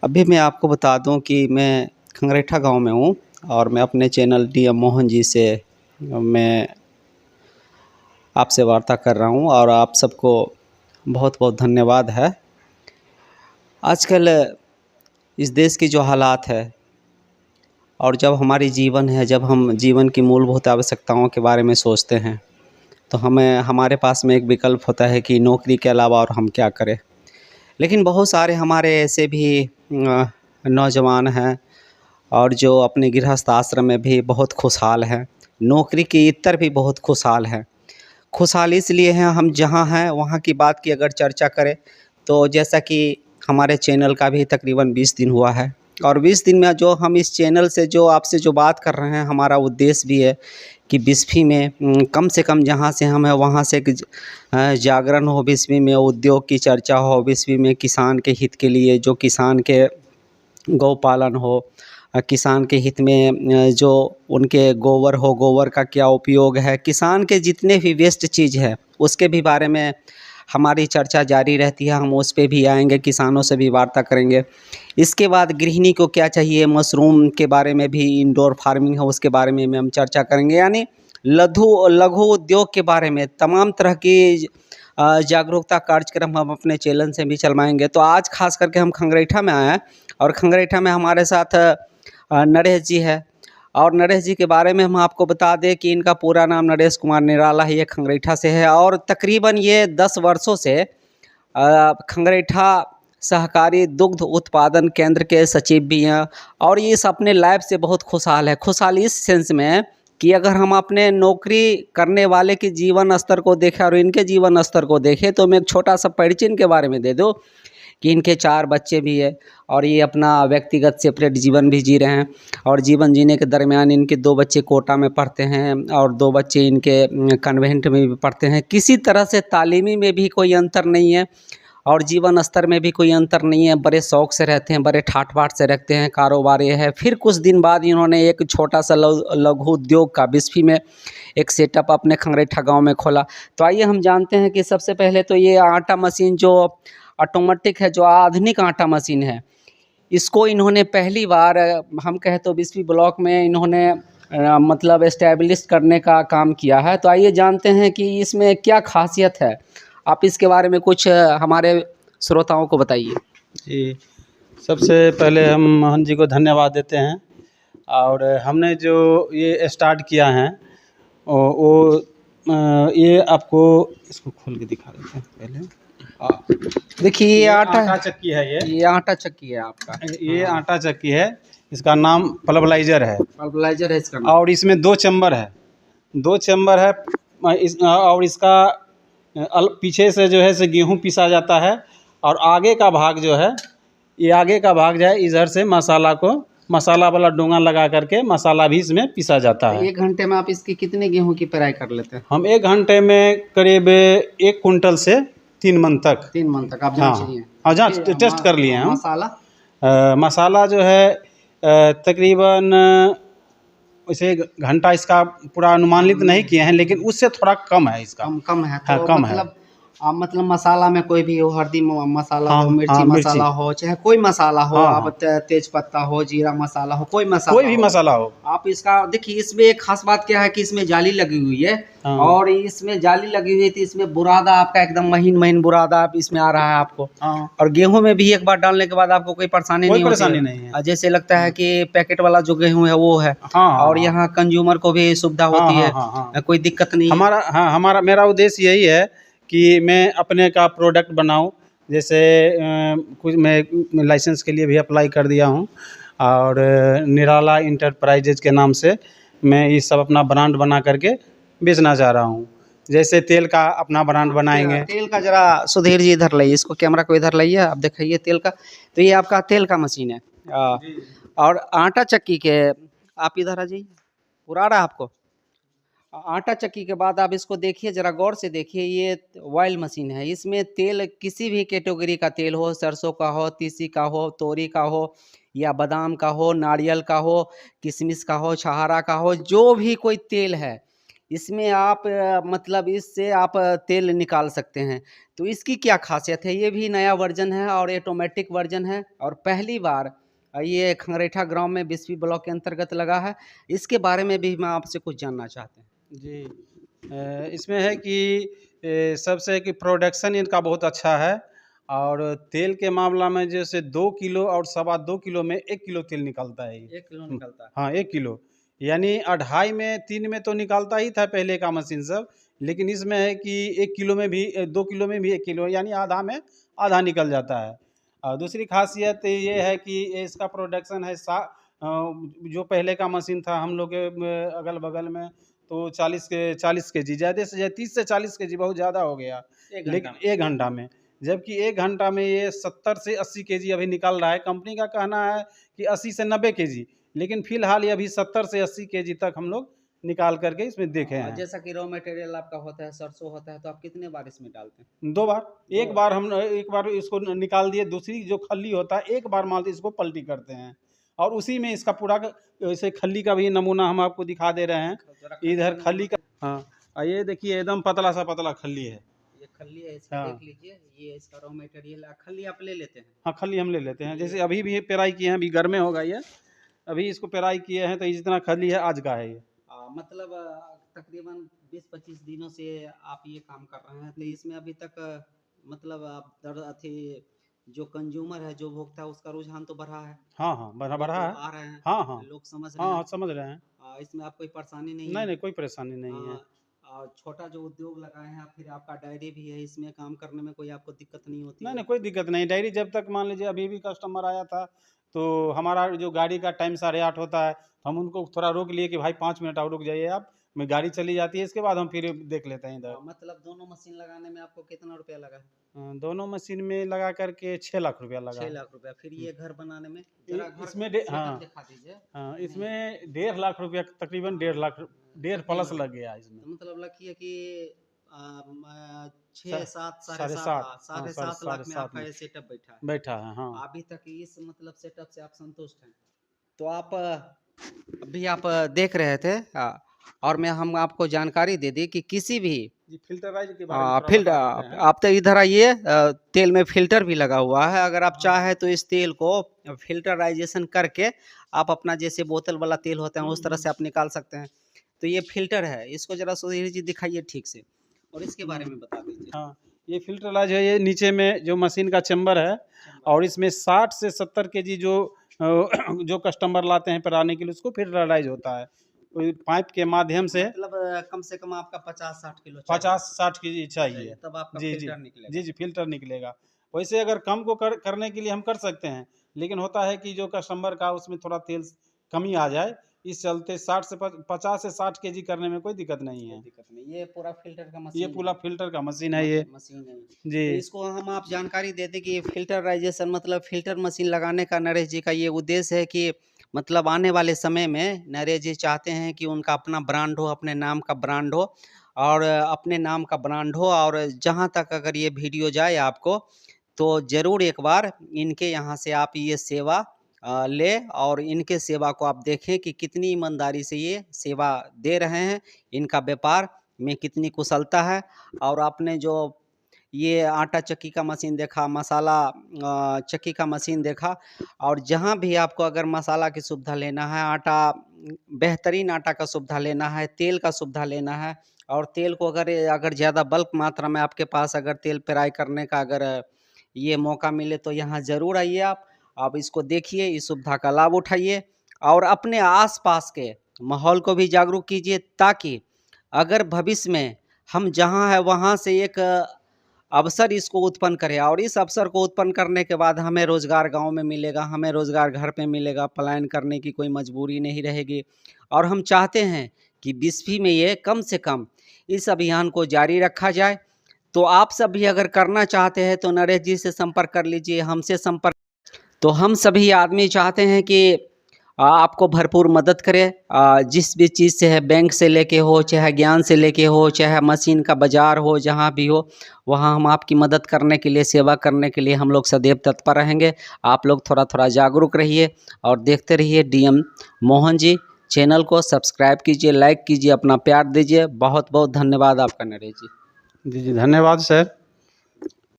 अभी मैं आपको बता दूं कि मैं खंगरेठा गांव में हूं और मैं अपने चैनल डीएम मोहन जी से मैं आपसे वार्ता कर रहा हूं और आप सबको बहुत बहुत धन्यवाद है। आजकल इस देश की जो हालात है और जब हमारी जीवन है, जब हम जीवन की मूलभूत आवश्यकताओं के बारे में सोचते हैं तो हमारे पास में एक विकल्प होता है कि नौकरी के अलावा और हम क्या करें। लेकिन बहुत सारे हमारे ऐसे भी नौजवान हैं और जो अपने गृहस्थ आश्रम में भी बहुत खुशहाल हैं, नौकरी की इतर भी बहुत खुशहाल हैं। खुशहाल इसलिए हैं, हम जहाँ हैं वहाँ की बात की अगर चर्चा करें तो जैसा कि हमारे चैनल का भी तकरीबन 20 दिन हुआ है और 20 दिन में जो हम इस चैनल से जो आपसे जो बात कर रहे हैं, हमारा उद्देश्य भी है कि बिस्फी में कम से कम जहाँ से हम हैं वहाँ से एक जागरण हो, बिस्फी में उद्योग की चर्चा हो, बिस्फी में किसान के हित के लिए जो किसान के गौपालन हो, किसान के हित में जो उनके गोबर हो, गोबर का क्या उपयोग है, किसान के जितने भी वेस्ट चीज़ है उसके भी बारे में हमारी चर्चा जारी रहती है। हम उस पे भी आएंगे, किसानों से भी वार्ता करेंगे। इसके बाद गृहिणी को क्या चाहिए, मशरूम के बारे में भी, इंडोर फार्मिंग है उसके बारे में हम चर्चा करेंगे। यानी लघु उद्योग के बारे में तमाम तरह की जागरूकता कार्यक्रम हम अपने चैनल से भी चलवाएंगे। तो आज खास करके हम खंगरेठा में आए हैं और खंगरेठा में हमारे साथ नरेश जी है और नरेश जी के बारे में हम आपको बता दें कि इनका पूरा नाम नरेश कुमार निराला है, ये खंगरेठा से है और तकरीबन ये 10 वर्षों से खंगरेठा सहकारी दुग्ध उत्पादन केंद्र के सचिव भी हैं और ये इस अपने लाइफ से बहुत खुशहाल है। खुशहाल इस सेंस में कि अगर हम अपने नौकरी करने वाले के जीवन स्तर को देखें और इनके जीवन स्तर को देखें तो मैं एक छोटा सा परिचय इनके बारे में दे दूँ कि इनके 4 बच्चे भी है और ये अपना व्यक्तिगत सेपरेट जीवन भी जी रहे हैं और जीवन जीने के दरमियान इनके 2 बच्चे कोटा में पढ़ते हैं और 2 बच्चे इनके कन्वेंट में भी पढ़ते हैं। किसी तरह से तालीमी में भी कोई अंतर नहीं है और जीवन स्तर में भी कोई अंतर नहीं है। बड़े शौक से रहते हैं, बड़े ठाट-बाट से रखते हैं, कारोबार ये है। फिर कुछ दिन बाद इन्होंने एक छोटा सा लघु उद्योग का बिस्फी में एक सेटअप अपने खंगरेठा गाँव में खोला। तो आइए हम जानते हैं कि सबसे पहले तो ये आटा मशीन जो ऑटोमेटिक है, जो आधुनिक आटा मशीन है, इसको इन्होंने पहली बार हम कहें तो बिस्फी ब्लॉक में इन्होंने मतलब एस्टैब्लिश करने का काम किया है। तो आइए जानते हैं कि इसमें क्या खासियत है। आप इसके बारे में कुछ हमारे श्रोताओं को बताइए। जी, सबसे पहले हम मोहन जी को धन्यवाद देते हैं और हमने जो ये स्टार्ट किया है ये आपको इसको खोल के दिखा देते हैं पहले। देखिए ये आटा चक्की है, ये आटा चक्की है आपका, ये आटा चक्की है। इसका नाम पल्वराइजर है। पल्वराइजर है इसका नाम। और इसमें 2 चैम्बर है, 2 चैम्बर है और इसका पीछे से जो है से गेहूँ पीसा जाता है और आगे का भाग जो है, ये आगे का भाग जो है इधर से मसाला वाला डोंगा लगा करके मसाला भी इसमें पीसा जाता है। 1 घंटे में आप इसकी कितने गेहूँ की पेराई कर लेते हैं? हम 1 घंटे में करीब 1 कुंटल से 3 मन तक। 3 मन तक आप जांच लिए? हाँ, जांच टेस्ट कर लिए हैं हम। मसाला जो है तकरीबन वैसे घंटा इसका पूरा अनुमानित नहीं किए हैं, लेकिन उससे थोड़ा कम है इसका। कम है तो हाँ, कम है। मतलब मसाला में कोई भी हो, हल्दी मसाला हाँ, हो, मिर्ची मसाला हो, चाहे कोई मसाला हो, हाँ, आप तेज पत्ता हो, जीरा मसाला हो, कोई भी मसाला हो, आप इसका देखिए। इसमें एक खास बात क्या है कि इसमें जाली लगी हुई है। हाँ। और इसमें जाली लगी हुई थी, इसमें बुरादा आपका एकदम महीन बुरादा आप इसमें आ रहा है आपको। हाँ। और गेहूं में भी एक बार डालने के बाद आपको कोई परेशानी नहीं है। जैसे लगता है कि पैकेट वाला जो गेहूं है वो है। हाँ, और यहाँ कंज्यूमर को भी सुविधा होती है, कोई दिक्कत नहीं। मेरा उद्देश्य यही है कि मैं अपने का प्रोडक्ट बनाऊं। जैसे कुछ मैं लाइसेंस के लिए भी अप्लाई कर दिया हूं और निराला इंटरप्राइजेज के नाम से मैं ये सब अपना ब्रांड बना करके बेचना चाह रहा हूं। जैसे तेल का अपना ब्रांड बनाएंगे। तेल का जरा सुधीर जी इधर लाइए, इसको कैमरा को इधर लाइए, आप दिखाइए तेल का। तो ये आपका तेल का मशीन है और आटा चक्की के आप इधर आ जाइए, पूरा आ रहा है आपको। आटा चक्की के बाद आप इसको देखिए, ज़रा गौर से देखिए, ये ऑयल मशीन है। इसमें तेल किसी भी कैटेगरी का तेल हो, सरसों का हो, तीसी का हो, तोरी का हो, या बादाम का हो, नारियल का हो, किशमिश का हो, छहारा का हो, जो भी कोई तेल है, इसमें आप मतलब इससे आप तेल निकाल सकते हैं। तो इसकी क्या ख़ासियत है? ये भी नया वर्ज़न है और ऑटोमेटिक वर्ज़न है और पहली बार ये खंगरेठा गाँव में बिस्फी ब्लॉक के अंतर्गत लगा है। इसके बारे में भी मैं आपसे कुछ जानना चाहते हैं। जी। इसमें है कि सबसे है कि प्रोडक्शन इनका बहुत अच्छा है और तेल के मामला में जैसे 2 किलो और सवा 2 किलो में 1 किलो तेल निकलता है ये। 1 किलो निकलता है। हाँ, 1 किलो। यानी 2.5 में 3 में तो निकालता ही था पहले का मशीन सब, लेकिन इसमें है कि 1 किलो में भी 2 किलो में भी 1 किलो यानी आधा में आधा निकल जाता है। और दूसरी ख़ासियत ये है कि इसका प्रोडक्शन है जो पहले का मशीन था हम लोग के अगल-बगल में तो 40 केजी ज़्यादा से ज़्यादा 30 से 40 केजी बहुत ज़्यादा हो गया। 1 घंटा लेकिन में। 1 घंटा में, जबकि 1 घंटा में ये 70 से 80 केजी अभी निकल रहा है। कंपनी का कहना है कि 80 से 90 केजी, लेकिन फ़िलहाल ये अभी 70 से 80 केजी तक हम लोग निकाल कर के इसमें देखे हैं। जैसा कि रॉ मटेरियल आपका होता है, सरसों होता है, तो आप कितने बार इसमें डालते हैं? 2 बार, 2 एक बार हम एक बार इसको निकाल दिए, दूसरी जो खल्ली होता है, एक बार मान लीजिए इसको पलटी करते हैं और उसी में इसका पूरा जैसे खल्ली का भी नमूना हम आपको दिखा दे रहे हैं। इधर खल्ली का हाँ, ये देखिए एकदम पतला सा पतला खल्ली है। ये खल्ली है, इसका हाँ। देख लीजिए, ये इसका रॉ मटेरियल है। खल्ली आप ले लेते हैं? हाँ, खल्ली हम ले लेते हैं। जैसे अभी भी पेराई किए हैं, अभी घर में होगा ये। अभी इसको पेराई किए हैं, तो जितना खल्ली है आज का है ये। मतलब तकरीबन 20-25 दिनों से आप ये काम कर रहे हैं, तो इसमें अभी तक मतलब आप जो कंज्यूमर है, जो भोक्ता है, उसका रुझान तो बढ़ा है? हाँ, हाँ, बढ़ा लोग है। आ रहे हैं, हाँ, हाँ। लोग समझ रहे हाँ, हैं। हाँ, समझ रहे हैं। इसमें आप कोई परेशानी नहीं नहीं, है? नहीं, कोई परेशानी नहीं है। छोटा जो उद्योग लगाए हैं, फिर आपका डायरी भी है, इसमें काम करने में कोई आपको दिक्कत नहीं होती नहीं, है? नहीं, कोई दिक्कत नहीं। डायरी जब तक मान लीजिए अभी भी कस्टमर आया था, तो हमारा जो गाड़ी का टाइम 8:30 होता है, हम उनको थोड़ा रोक लिए कि भाई 5 मिनट और रुक जाइए आप, मैं गाड़ी चली जाती है, इसके बाद हम फिर देख लेते हैं इधर। मतलब दोनों मशीन लगाने में आपको कितना रुपया लगा है? दोनों मशीन में लगा कर के 6 लाख रुपया लगा 6 है। लाख रुपया। फिर ये घर बनाने में इ जरा घर इसमें सेटअप हाँ, दिखा दीजिए। हाँ, इसमें 1.5 लाख रुपया तकरीबन 1.5 प्लस लग गया इसमें। तो मतलब रखिए कि 6 सा 7 साढ़े साढ़े 7 7 हाँ, साढ़े साढ़े 7 लाख साढ़े में 7 आपका में ये सेटअप बैठा है। बैठा है, हाँ। अभी तक इस मतलब सेटअप से आप संतुष्ट हैं? तो आप अभी आप देख रहे थे और हम आपको जानकारी दे दी कि किसी भी जी, फ़िल्टराइज़ के बारे में थोड़ा फिल्ट बता देते हैं। आप तो इधर आइए, तेल में फ़िल्टर भी लगा हुआ है। अगर आप चाहें तो इस तेल को फ़िल्टराइज़ेशन करके आप अपना जैसे बोतल वाला तेल होता है उस तरह से आप निकाल सकते हैं। तो ये फ़िल्टर है, इसको ज़रा सुधीर जी दिखाइए ठीक से और इसके बारे में बता दीजिए। हाँ, ये फ़िल्टराइज़ है, ये नीचे में जो मशीन का चेंबर है और इसमें 60 से 70 केजी जो कस्टमर लाते हैं पेराने के लिए उसको फ़िल्टराइज़ होता है। पाइप के माध्यम से मतलब कम से कम आपका 50-60 किलो चाहिए। 50-60 केजी चाहिए। तब आपका जी, जी। फ़िल्टर निकलेगा। जी, जी, फ़िल्टर निकलेगा। वैसे अगर कम को करने के लिए हम कर सकते हैं, लेकिन होता है कि जो कस्टमर का उसमें थोड़ा तेल कमी आ जाए, इस चलते 60 से 50 से 60 केजी करने में कोई दिक्कत नहीं कोई है। दिक्कत नहीं। ये पूरा फ़िल्टर का ये मशीन पूरा है। फ़िल्टर का मशीन है ये। मशीन है। जी। तो इसको हम आप जानकारी दे दें कि फ़िल्टराइज़ेशन मतलब फ़िल्टर मशीन लगाने का नरेश जी का ये उद्देश्य है कि मतलब आने वाले समय में नरेश जी चाहते हैं कि उनका अपना ब्रांड हो, अपने नाम का ब्रांड हो और अपने नाम का ब्रांड हो और जहाँ तक अगर ये वीडियो जाए आपको, तो ज़रूर एक बार इनके यहाँ से आप ये सेवा लें और इनके सेवा को आप देखें कि कितनी ईमानदारी से ये सेवा दे रहे हैं। इनका व्यापार में कितनी कुशलता है और आपने जो ये आटा चक्की का मशीन देखा, मसाला चक्की का मशीन देखा और जहाँ भी आपको अगर मसाला की सुविधा लेना है, बेहतरीन आटा का सुविधा लेना है, तेल का सुविधा लेना है और तेल को अगर ज़्यादा बल्क मात्रा में आपके पास अगर तेल पेराई करने का अगर ये मौका मिले तो यहाँ ज़रूर आइए आप। आप इसको देखिए, इस सुविधा का लाभ उठाइए और अपने आस-पास के माहौल को भी जागरूक कीजिए ताकि अगर भविष्य में हम जहाँ हैं वहाँ से एक अवसर इसको उत्पन्न करें और इस अवसर को उत्पन्न करने के बाद हमें रोज़गार गाँव में मिलेगा, हमें रोज़गार घर पे मिलेगा, पलायन करने की कोई मजबूरी नहीं रहेगी। और हम चाहते हैं कि बिस्फी में ये कम से कम इस अभियान को जारी रखा जाए। तो आप सब भी अगर करना चाहते हैं तो नरेश जी से संपर्क कर लीजिए, हमसे संपर्क। तो हम सभी आदमी चाहते हैं कि आपको भरपूर मदद करें, जिस भी चीज़ से है, बैंक से लेके हो, चाहे ज्ञान से लेके हो, चाहे मशीन का बाज़ार हो, जहाँ भी हो, वहाँ हम आपकी मदद करने के लिए, सेवा करने के लिए हम लोग सदैव तत्पर रहेंगे। आप लोग थोड़ा-थोड़ा जागरूक रहिए और देखते रहिए डीएम मोहन जी चैनल को सब्सक्राइब कीजिए, लाइक कीजिए, अपना प्यार दीजिए। बहुत बहुत धन्यवाद आपका नरेश जी। जी जी, धन्यवाद सर।